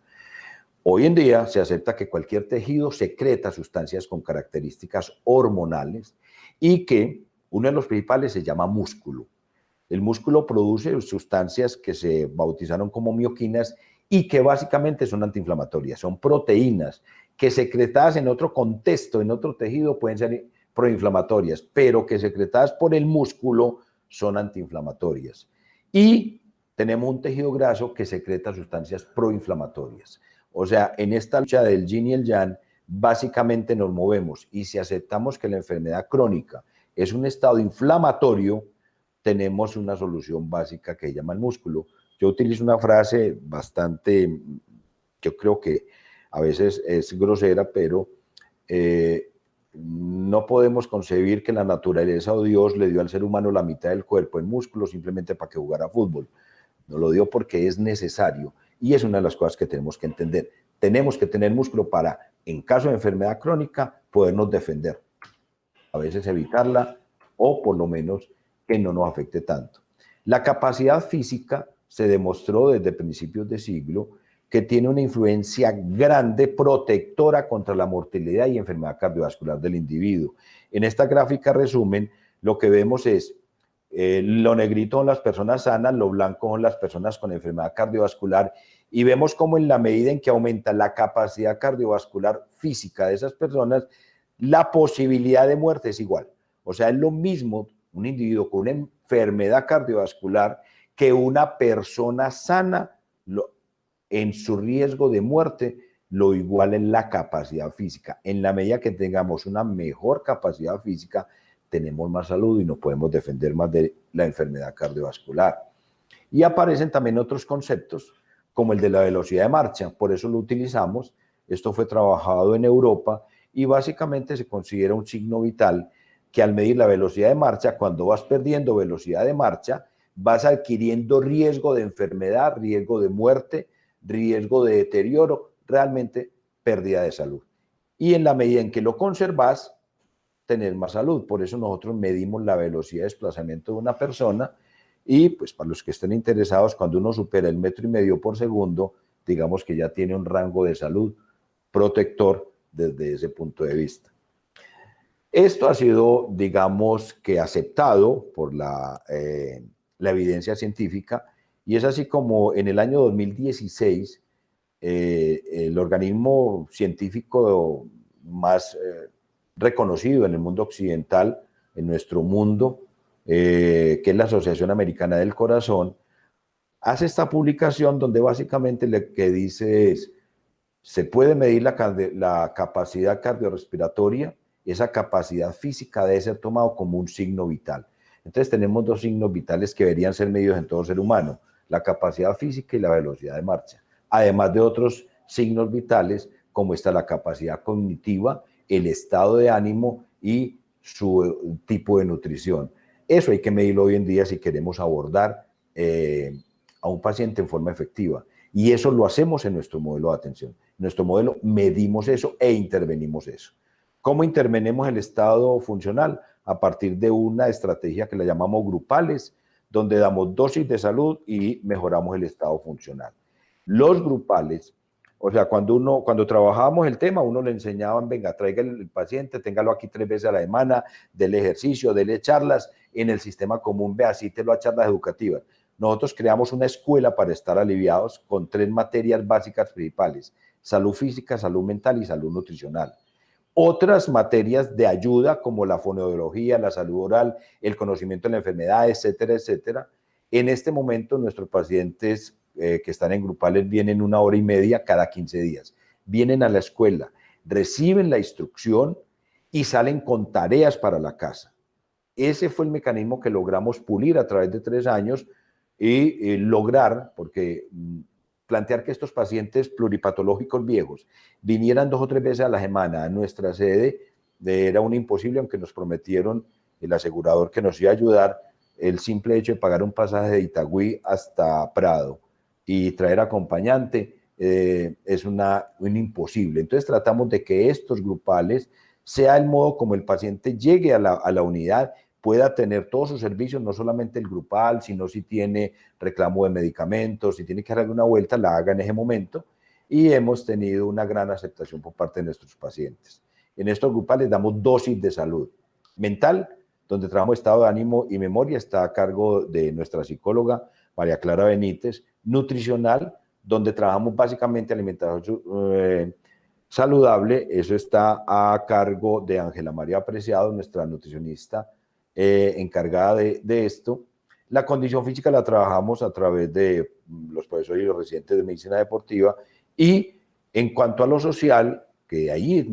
Hoy en día se acepta que cualquier tejido secreta sustancias con características hormonales y que uno de los principales se llama músculo. El músculo produce sustancias que se bautizaron como mioquinas y que básicamente son antiinflamatorias, son proteínas que secretadas en otro contexto, en otro tejido, pueden ser proinflamatorias, pero que secretadas por el músculo son antiinflamatorias. Y tenemos un tejido graso que secreta sustancias proinflamatorias. O sea, en esta lucha del yin y el yang, básicamente nos movemos, y si aceptamos que la enfermedad crónica es un estado inflamatorio, tenemos una solución básica que se llama el músculo. Yo utilizo una frase bastante, yo creo que a veces es grosera, pero no podemos concebir que la naturaleza o Dios le dio al ser humano la mitad del cuerpo en músculo simplemente para que jugara fútbol. Nos lo dio porque es necesario, y es una de las cosas que tenemos que entender. Tenemos que tener músculo para, en caso de enfermedad crónica, podernos defender, a veces evitarla, o por lo menos que no nos afecte tanto. La capacidad física se demostró desde principios de siglo que tiene una influencia grande protectora contra la mortalidad y enfermedad cardiovascular del individuo. En esta gráfica resumen, lo que vemos es lo negrito son las personas sanas, lo blanco son las personas con enfermedad cardiovascular, y vemos cómo en la medida en que aumenta la capacidad cardiovascular física de esas personas, la posibilidad de muerte es igual. O sea, es lo mismo un individuo con una enfermedad cardiovascular que una persona sana en su riesgo de muerte, lo igual en la capacidad física. En la medida que tengamos una mejor capacidad física, tenemos más salud y nos podemos defender más de la enfermedad cardiovascular. Y aparecen también otros conceptos, como el de la velocidad de marcha, por eso lo utilizamos. Esto fue trabajado en Europa y básicamente se considera un signo vital que al medir la velocidad de marcha, cuando vas perdiendo velocidad de marcha, vas adquiriendo riesgo de enfermedad, riesgo de muerte, riesgo de deterioro, realmente pérdida de salud. Y en la medida en que lo conservas, tener más salud. Por eso nosotros medimos la velocidad de desplazamiento de una persona, y pues para los que estén interesados, cuando uno supera el 1,5 metros por segundo, digamos que ya tiene un rango de salud protector desde ese punto de vista. Esto ha sido, digamos que aceptado por la evidencia científica, y es así como en el año 2016 el organismo científico más reconocido en el mundo occidental, en nuestro mundo, que es la Asociación Americana del Corazón, hace esta publicación donde básicamente lo que dice es, se puede medir la capacidad cardiorrespiratoria, esa capacidad física debe ser tomado como un signo vital. Entonces tenemos dos signos vitales que deberían ser medidos en todo ser humano, la capacidad física y la velocidad de marcha, además de otros signos vitales como está la capacidad cognitiva, el estado de ánimo y su tipo de nutrición. Eso hay que medirlo hoy en día si queremos abordar a un paciente en forma efectiva. Y eso lo hacemos en nuestro modelo de atención. En nuestro modelo medimos eso e intervenimos eso. ¿Cómo intervenimos el estado funcional? A partir de una estrategia que la llamamos grupales, donde damos dosis de salud y mejoramos el estado funcional. Los grupales, o sea, cuando trabajábamos el tema, uno le enseñaban, venga, traiga el paciente, téngalo aquí 3 veces a la semana, dele ejercicio, dele charlas, en el sistema común, vea, asístelo a charlas educativas. Nosotros creamos una escuela para estar aliviados con 3 materias básicas principales: salud física, salud mental y salud nutricional. Otras materias de ayuda como la fonoaudiología, la salud oral, el conocimiento de la enfermedad, etcétera, etcétera. En este momento nuestros pacientes que están en grupales vienen 1 hora y media cada 15 días. Vienen a la escuela, reciben la instrucción y salen con tareas para la casa. Ese fue el mecanismo que logramos pulir a través de 3 años y lograr, porque plantear que estos pacientes pluripatológicos viejos vinieran 2 o 3 veces a la semana a nuestra sede era un imposible, aunque nos prometieron el asegurador que nos iba a ayudar. El simple hecho de pagar un pasaje de Itagüí hasta Prado y traer acompañante es un imposible. Entonces tratamos de que estos grupales sea el modo como el paciente llegue a la unidad, pueda tener todos sus servicios, no solamente el grupal, sino si tiene reclamo de medicamentos, si tiene que hacer alguna vuelta, la haga en ese momento. Y hemos tenido una gran aceptación por parte de nuestros pacientes. En estos grupales damos dosis de salud mental, donde trabajamos estado de ánimo y memoria, está a cargo de nuestra psicóloga María Clara Benítez. Nutricional, donde trabajamos básicamente alimentación saludable, eso está a cargo de Ángela María Apreciado, nuestra nutricionista encargada de esto. La condición física la trabajamos a través de los profesores y los residentes de medicina deportiva. Y en cuanto a lo social, que ahí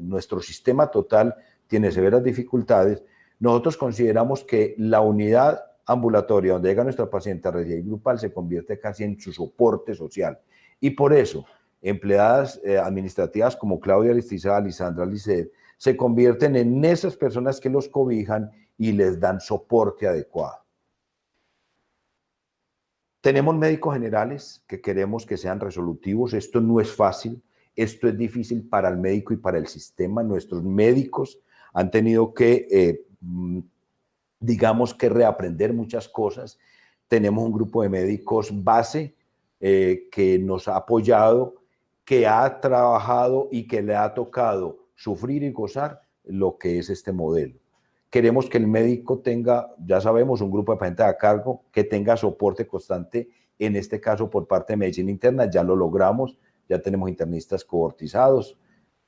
nuestro sistema total tiene severas dificultades, nosotros consideramos que la unidad ambulatoria donde llega nuestra paciente a residencia grupal se convierte casi en su soporte social. Y por eso, empleadas administrativas como Claudia Aristizábal y Sandra Lisset se convierten en esas personas que los cobijan y les dan soporte adecuado. Tenemos médicos generales que queremos que sean resolutivos. Esto no es fácil, esto es difícil para el médico y para el sistema. Nuestros médicos han tenido que, digamos que reaprender muchas cosas. Tenemos un grupo de médicos base que nos ha apoyado, que ha trabajado y que le ha tocado sufrir y gozar lo que es este modelo. Queremos que el médico tenga, ya sabemos, un grupo de pacientes a cargo, que tenga soporte constante, en este caso por parte de medicina interna, ya lo logramos, ya tenemos internistas cohortizados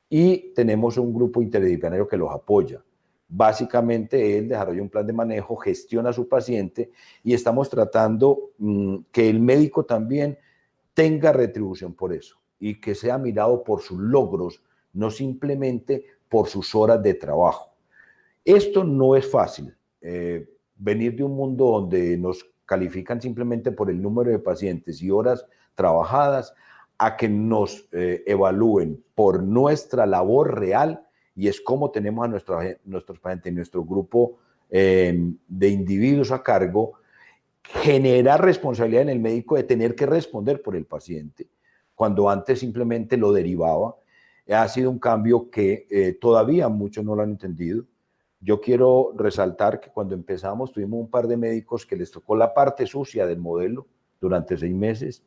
y tenemos un grupo interdisciplinario que los apoya. Básicamente él desarrolla un plan de manejo, gestiona a su paciente y estamos tratando que el médico también tenga retribución por eso y que sea mirado por sus logros, no simplemente por sus horas de trabajo. Esto no es fácil. Venir de un mundo donde nos califican simplemente por el número de pacientes y horas trabajadas a que nos evalúen por nuestra labor real, y es como tenemos a nuestros pacientes, nuestro grupo de individuos a cargo, generar responsabilidad en el médico de tener que responder por el paciente, cuando antes simplemente lo derivaba. Ha sido un cambio que todavía muchos no lo han entendido. Yo quiero resaltar que cuando empezamos tuvimos un par de médicos que les tocó la parte sucia del modelo durante 6 meses,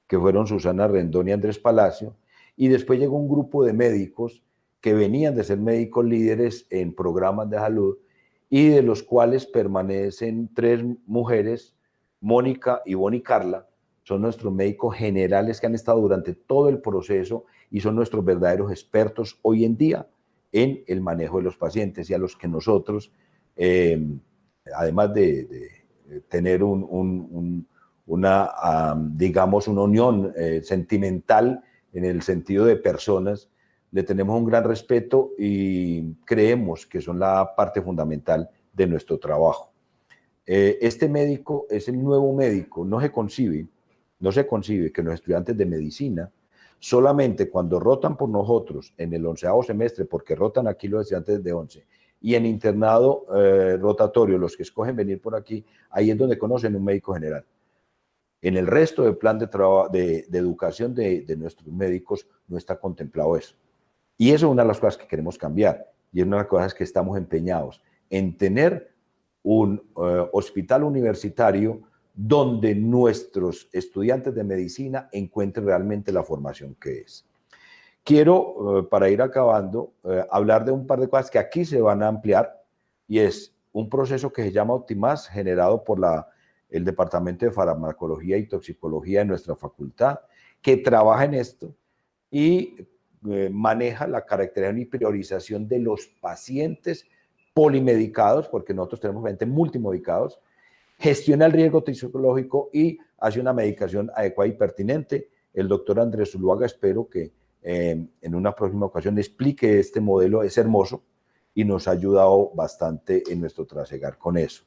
que fueron Susana Rendón y Andrés Palacio, y después llegó un grupo de médicos que venían de ser médicos líderes en programas de salud y de los cuales permanecen 3 mujeres, Mónica, Ivonne y Carla. Son nuestros médicos generales que han estado durante todo el proceso y son nuestros verdaderos expertos hoy en día en el manejo de los pacientes, y a los que nosotros además de tener digamos, una unión sentimental en el sentido de personas, le tenemos un gran respeto y creemos que son la parte fundamental de nuestro trabajo. Este médico es el nuevo médico, no se concibe que los estudiantes de medicina, solamente cuando rotan por nosotros en el 11º semestre, porque rotan aquí los estudiantes de 11, y en internado rotatorio, los que escogen venir por aquí, ahí es donde conocen un médico general. En el resto del plan de educación de nuestros médicos no está contemplado eso. Y eso es una de las cosas que queremos cambiar, y es una de las cosas que estamos empeñados en tener un hospital universitario donde nuestros estudiantes de medicina encuentren realmente la formación que es. Quiero, para ir acabando, hablar de un par de cosas que aquí se van a ampliar, y es un proceso que se llama Optimas, generado por el Departamento de Farmacología y Toxicología de nuestra facultad, que trabaja en esto y maneja la caracterización y priorización de los pacientes polimedicados, porque nosotros tenemos pacientes multimedicados, gestiona el riesgo toxicológico y hace una medicación adecuada y pertinente. El doctor Andrés Zuluaga, espero que en una próxima ocasión explique este modelo, es hermoso y nos ha ayudado bastante en nuestro trasegar con eso.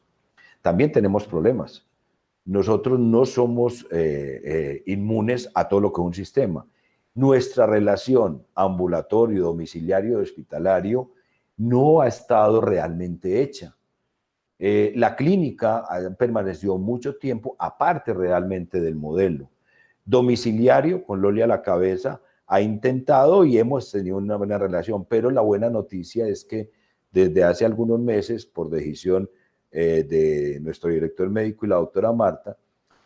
También tenemos problemas. Nosotros no somos inmunes a todo lo que es un sistema. Nuestra relación ambulatorio, domiciliario, hospitalario no ha estado realmente hecha. La clínica permaneció mucho tiempo aparte realmente del modelo. Domiciliario, con Loli a la cabeza, ha intentado y hemos tenido una buena relación, pero la buena noticia es que desde hace algunos meses, por decisión de nuestro director médico y la doctora Marta,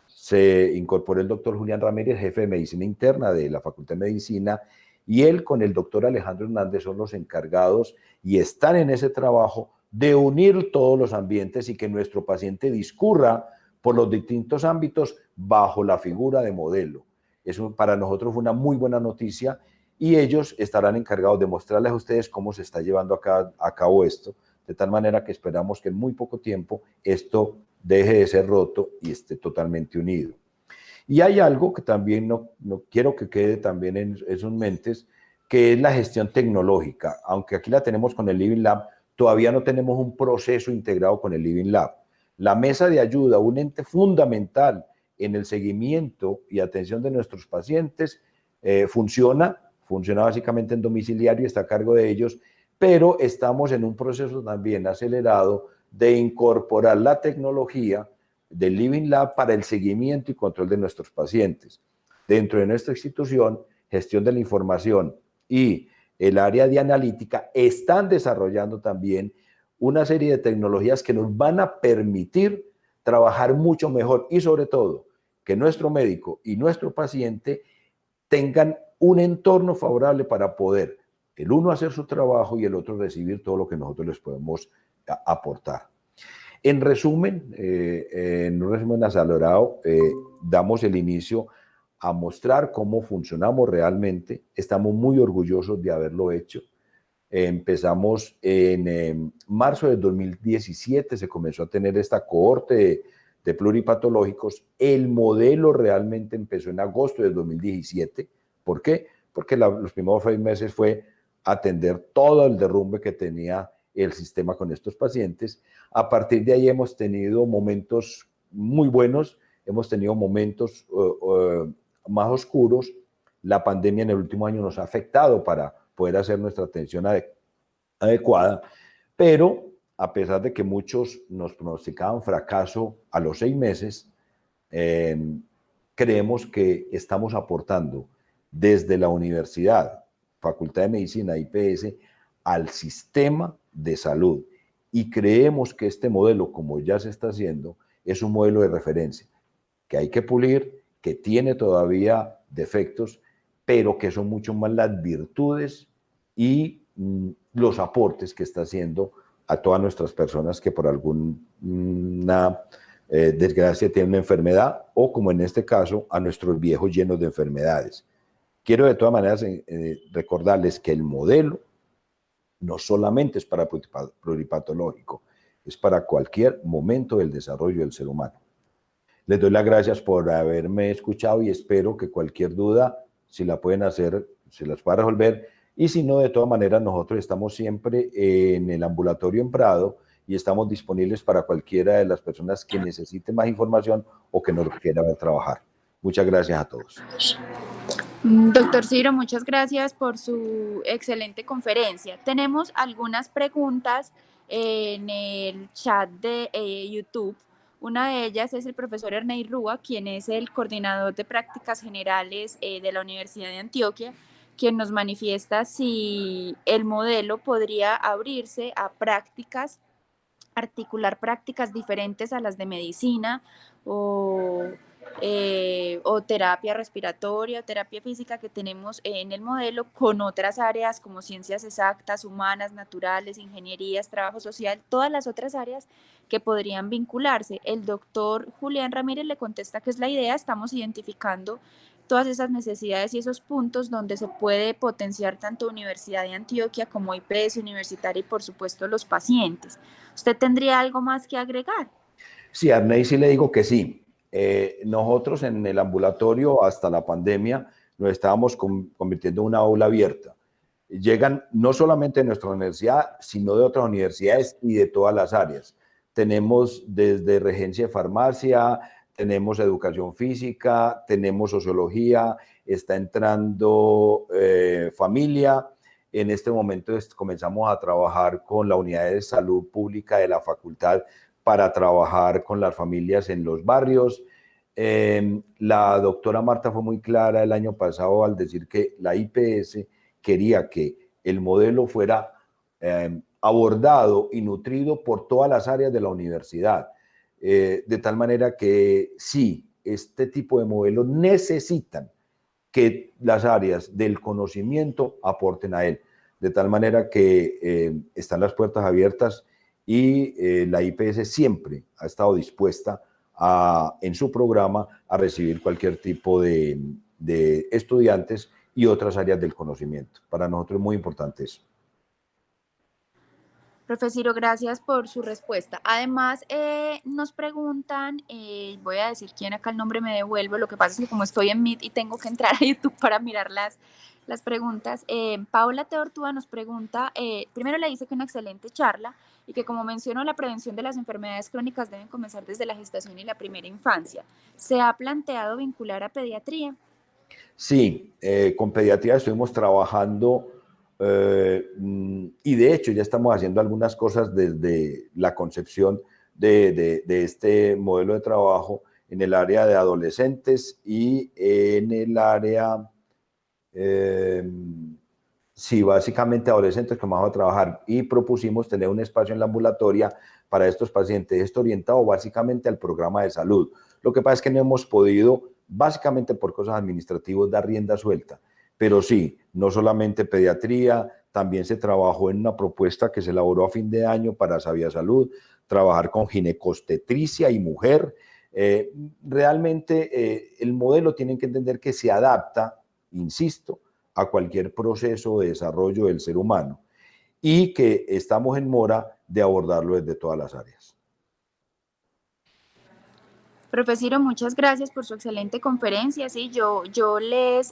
se incorporó el doctor Julián Ramírez, jefe de medicina interna de la Facultad de Medicina, y él con el doctor Alejandro Hernández son los encargados y están en ese trabajo de unir todos los ambientes y que nuestro paciente discurra por los distintos ámbitos bajo la figura de modelo. Eso para nosotros fue una muy buena noticia y ellos estarán encargados de mostrarles a ustedes cómo se está llevando a cabo esto, de tal manera que esperamos que en muy poco tiempo esto deje de ser roto y esté totalmente unido. Y hay algo que también no quiero que quede también en sus mentes, que es la gestión tecnológica. Aunque aquí la tenemos con el Living Lab, todavía no tenemos un proceso integrado con el Living Lab. La mesa de ayuda, un ente fundamental en el seguimiento y atención de nuestros pacientes, funciona básicamente en domiciliario, está a cargo de ellos, pero estamos en un proceso también acelerado de incorporar la tecnología del Living Lab para el seguimiento y control de nuestros pacientes. Dentro de nuestra institución, gestión de la información y el área de analítica están desarrollando también una serie de tecnologías que nos van a permitir trabajar mucho mejor y sobre todo que nuestro médico y nuestro paciente tengan un entorno favorable para poder el uno hacer su trabajo y el otro recibir todo lo que nosotros les podemos aportar. En resumen, en un resumen acelerado, damos el inicio a mostrar cómo funcionamos realmente. Estamos muy orgullosos de haberlo hecho. Empezamos en marzo de 2017, se comenzó a tener esta cohorte de pluripatológicos. El modelo realmente empezó en agosto de 2017. ¿Por qué? Porque los primeros 6 meses fue atender todo el derrumbe que tenía el sistema con estos pacientes. A partir de ahí hemos tenido momentos muy buenos, hemos tenido momentos más oscuros. La pandemia en el último año nos ha afectado para poder hacer nuestra atención adecuada, pero a pesar de que muchos nos pronosticaban fracaso a los 6 meses, creemos que estamos aportando desde la universidad, Facultad de Medicina, IPS, al sistema de salud. Y creemos que este modelo, como ya se está haciendo, es un modelo de referencia, que hay que pulir, que tiene todavía defectos, pero que son mucho más las virtudes y los aportes que está haciendo a todas nuestras personas que por alguna desgracia tienen una enfermedad o, como en este caso, a nuestros viejos llenos de enfermedades. Quiero de todas maneras recordarles que el modelo no solamente es para pluripatológico, es para cualquier momento del desarrollo del ser humano. Les doy las gracias por haberme escuchado y espero que cualquier duda, si la pueden hacer, se las pueda resolver. Y si no, de todas maneras, nosotros estamos siempre en el ambulatorio en Prado y estamos disponibles para cualquiera de las personas que necesiten más información o que nos quieran ver trabajar. Muchas gracias a todos. Doctor Ciro, muchas gracias por su excelente conferencia. Tenemos algunas preguntas en el chat de YouTube. Una de ellas es el profesor Ernei Rúa, quien es el coordinador de prácticas generales de la Universidad de Antioquia, quien nos manifiesta si el modelo podría abrirse a prácticas, articular prácticas diferentes a las de medicina o terapia respiratoria o terapia física que tenemos en el modelo con otras áreas como ciencias exactas, humanas, naturales, ingenierías, trabajo social, todas las otras áreas que podrían vincularse. El doctor Julián Ramírez le contesta que es la idea, estamos identificando todas esas necesidades y esos puntos donde se puede potenciar tanto Universidad de Antioquia como IPS Universitaria y por supuesto los pacientes. ¿Usted tendría algo más que agregar? Sí, a Arnei sí le digo que sí. Nosotros en el ambulatorio hasta la pandemia nos estábamos convirtiendo en una aula abierta. Llegan no solamente de nuestra universidad, sino de otras universidades y de todas las áreas. Tenemos desde regencia de farmacia, tenemos educación física, tenemos sociología, está entrando familia. En este momento comenzamos a trabajar con la unidad de salud pública de la facultad para trabajar con las familias en los barrios. La doctora Marta fue muy clara el año pasado al decir que la IPS quería que el modelo fuera abordado y nutrido por todas las áreas de la universidad, de tal manera que sí, este tipo de modelos necesitan que las áreas del conocimiento aporten a él, de tal manera que están las puertas abiertas y la IPS siempre ha estado dispuesta en su programa a recibir cualquier tipo de estudiantes y otras áreas del conocimiento. Para nosotros es muy importante eso. Profesor Ciro, gracias por su respuesta. Además, nos preguntan, voy a decir quién acá el nombre me devuelvo, lo que pasa es que como estoy en Meet y tengo que entrar a YouTube para mirar las preguntas, Paula Teortúa nos pregunta, primero le dice que una excelente charla y que como mencionó, la prevención de las enfermedades crónicas deben comenzar desde la gestación y la primera infancia. ¿Se ha planteado vincular a pediatría? Sí, con pediatría estuvimos trabajando y de hecho ya estamos haciendo algunas cosas desde la concepción de este modelo de trabajo en el área de adolescentes y en el área, sí, básicamente adolescentes que vamos a trabajar y propusimos tener un espacio en la ambulatoria para estos pacientes. Esto orientado básicamente al programa de salud. Lo que pasa es que no hemos podido, básicamente por cosas administrativas, dar rienda suelta. Pero sí, no solamente pediatría, también se trabajó en una propuesta que se elaboró a fin de año para Sabia Salud, trabajar con ginecostetricia y mujer. Realmente el modelo tienen que entender que se adapta, insisto, a cualquier proceso de desarrollo del ser humano y que estamos en mora de abordarlo desde todas las áreas. Profesor Ciro, muchas gracias por su excelente conferencia. Sí, yo les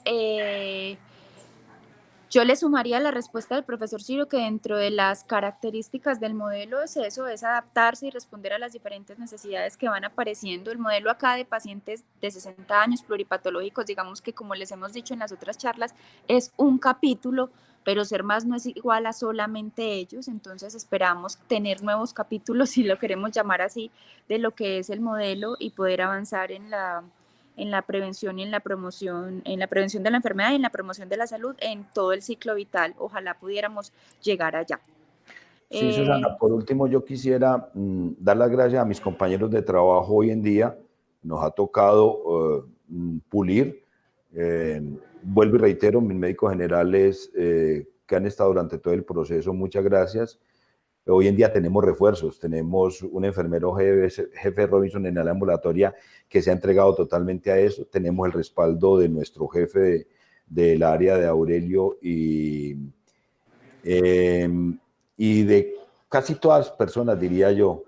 sumaría la respuesta del profesor Ciro que dentro de las características del modelo es eso, es adaptarse y responder a las diferentes necesidades que van apareciendo. El modelo acá de pacientes de 60 años pluripatológicos, digamos que como les hemos dicho en las otras charlas, es un capítulo, pero ser más no es igual a solamente ellos, entonces esperamos tener nuevos capítulos, si lo queremos llamar así, de lo que es el modelo y poder avanzar en la prevención y en la promoción, en la prevención de la enfermedad y en la promoción de la salud en todo el ciclo vital. Ojalá pudiéramos llegar allá. Sí, Susana, por último yo quisiera dar las gracias a mis compañeros de trabajo hoy en día. Nos ha tocado pulir. Vuelvo y reitero, mis médicos generales que han estado durante todo el proceso, muchas gracias. Hoy en día tenemos refuerzos, tenemos un enfermero jefe Robinson en la ambulatoria que se ha entregado totalmente a eso, tenemos el respaldo de nuestro jefe del área de Aurelio y de casi todas las personas, diría yo,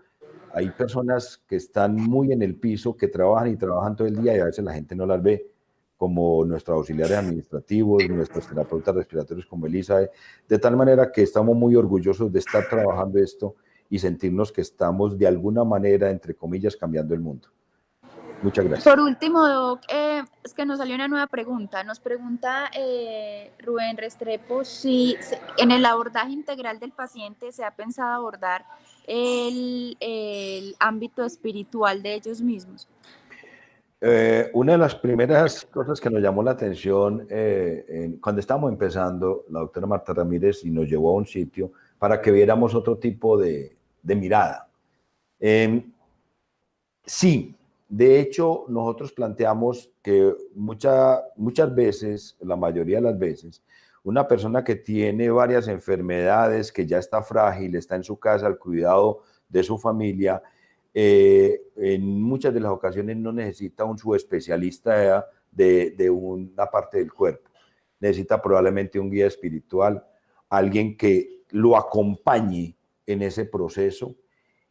hay personas que están muy en el piso, que trabajan y trabajan todo el día y a veces la gente no las ve, como nuestros auxiliares administrativos, nuestros terapeutas respiratorios como Elizabeth, de tal manera que estamos muy orgullosos de estar trabajando esto y sentirnos que estamos de alguna manera, entre comillas, cambiando el mundo. Muchas gracias. Por último, Doc, es que nos salió una nueva pregunta. Nos pregunta Rubén Restrepo si en el abordaje integral del paciente se ha pensado abordar el ámbito espiritual de ellos mismos. Una de las primeras cosas que nos llamó la atención cuando estábamos empezando, la doctora Marta Ramírez y nos llevó a un sitio para que viéramos otro tipo de mirada. Sí, de hecho, nosotros planteamos que muchas veces, la mayoría de las veces, una persona que tiene varias enfermedades, que ya está frágil, está en su casa al cuidado de su familia, en muchas de las ocasiones no necesita un subespecialista de una parte del cuerpo. Necesita probablemente un guía espiritual, alguien que lo acompañe en ese proceso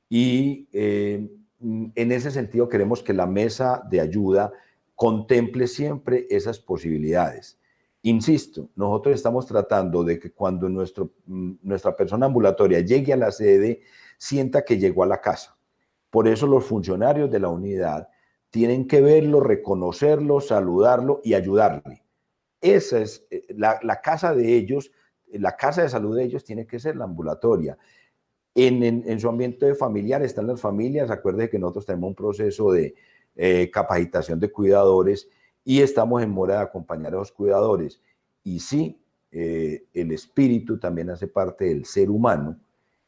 y en ese sentido queremos que la mesa de ayuda contemple siempre esas posibilidades. Insisto, nosotros estamos tratando de que cuando nuestra persona ambulatoria llegue a la sede, sienta que llegó a la casa. Por eso los funcionarios de la unidad tienen que verlo, reconocerlo, saludarlo y ayudarle. Esa es la casa de ellos, la casa de salud de ellos tiene que ser la ambulatoria. En su ambiente familiar están las familias. Acuérdense que nosotros tenemos un proceso de capacitación de cuidadores y estamos en mora de acompañar a los cuidadores. Y sí, el espíritu también hace parte del ser humano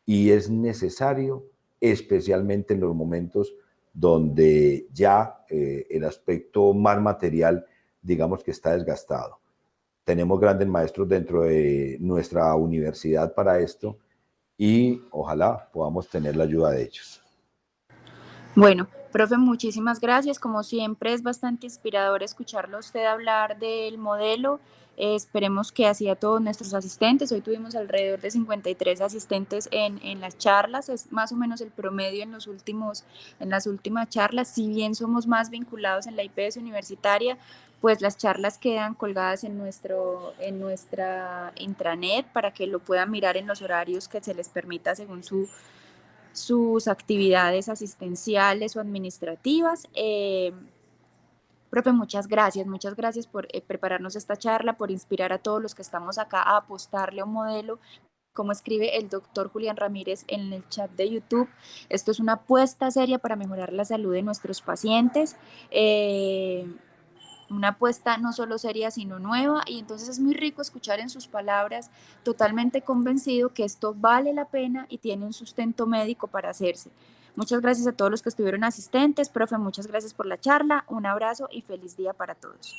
y es necesario, especialmente en los momentos donde ya el aspecto más material, digamos que está desgastado. Tenemos grandes maestros dentro de nuestra universidad para esto y ojalá podamos tener la ayuda de ellos. Bueno, profe, muchísimas gracias. Como siempre es bastante inspirador escucharlo a usted hablar del modelo. Esperemos que así a todos nuestros asistentes. Hoy tuvimos alrededor de 53 asistentes en las charlas. Es más o menos el promedio en las últimas charlas. Si bien somos más vinculados en la IPS universitaria, pues las charlas quedan colgadas en nuestra intranet para que lo puedan mirar en los horarios que se les permita según sus actividades asistenciales o administrativas. Profe, muchas gracias por prepararnos esta charla, por inspirar a todos los que estamos acá a apostarle a un modelo, como escribe el doctor Julián Ramírez en el chat de YouTube. Esto es una apuesta seria para mejorar la salud de nuestros pacientes. Una apuesta no solo seria, sino nueva, y entonces es muy rico escuchar en sus palabras, totalmente convencido que esto vale la pena y tiene un sustento médico para hacerse. Muchas gracias a todos los que estuvieron asistentes. Profe, muchas gracias por la charla, un abrazo y feliz día para todos.